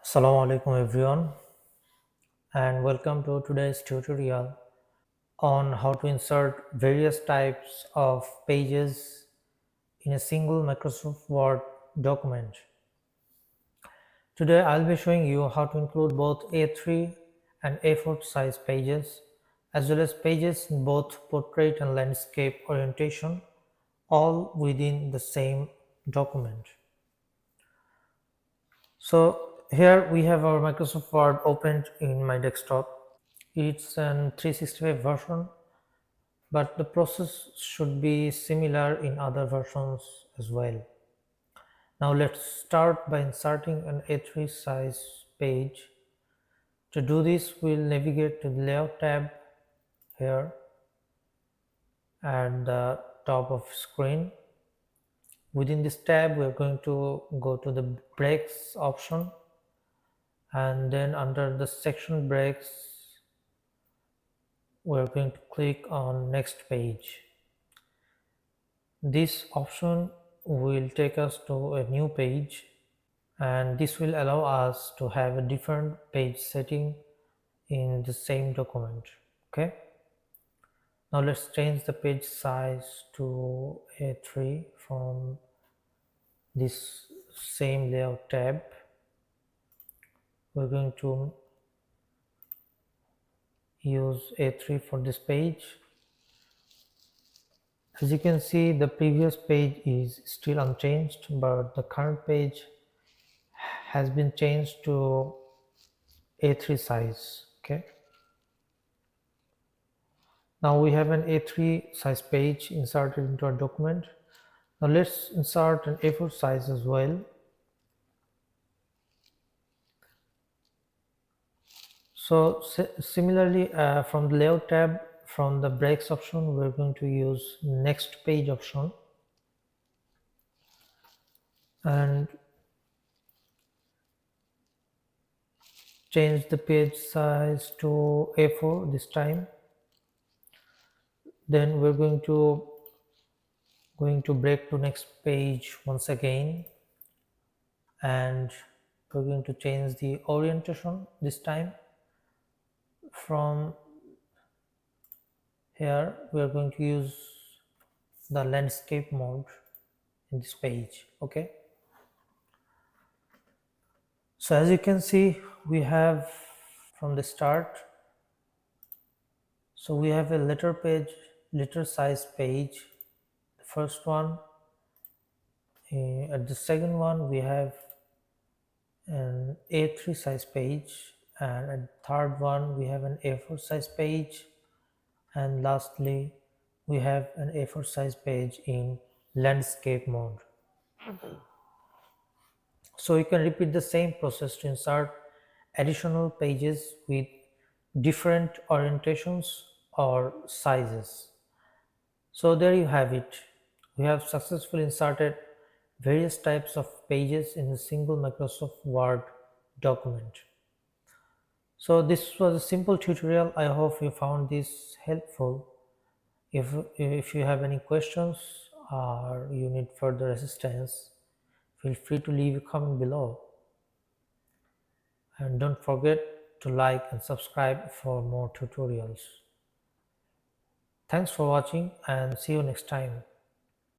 Assalamu alaikum everyone, and welcome to today's tutorial on how to insert various types of pages in a single Microsoft Word document. Today I'll be showing you how to include both A3 and A4 size pages as well as pages in both portrait and landscape orientation, all within the same document. So here we have our Microsoft Word opened in my desktop. It's an 365 version, but the process should be similar in other versions as well. Now let's start by inserting an A3 size page. To do this, we'll navigate to the Layout tab here at the top of screen. Within this tab, we're going to go to the breaks option, and then under the section breaks, we're going to click on next page. This option will take us to a new page, and this will allow us to have a different page setting in the same document. Okay, now let's change the page size to A3 from this same layout tab. We're going to use A3 for this page. As you can see, the previous page is still unchanged, but the current page has been changed to A3 size. Okay, now we have an A3 size page inserted into our document. Now let's insert an A4 size as well. So similarly, from the layout tab, from the breaks option, we're going to use next page option, and change the page size to A4 this time. Then we're going to break to next page once again, and we're going to change the orientation this time. From here, we are going to use the landscape mode in this page. Okay, so as you can see, we have from the start, so we have a letter size page, the first one. At the second one, we have an A3 size page, and at the third one, we have an A4 size page, and lastly, we have an A4 size page in landscape mode. So you can repeat the same process to insert additional pages with different orientations or sizes. So there you have it. We have successfully inserted various types of pages in a single Microsoft Word document. So this was a simple tutorial. I hope you found this helpful. If you have any questions or you need further assistance, feel free to leave a comment below. And don't forget to like and subscribe for more tutorials. Thanks for watching, and see you next time.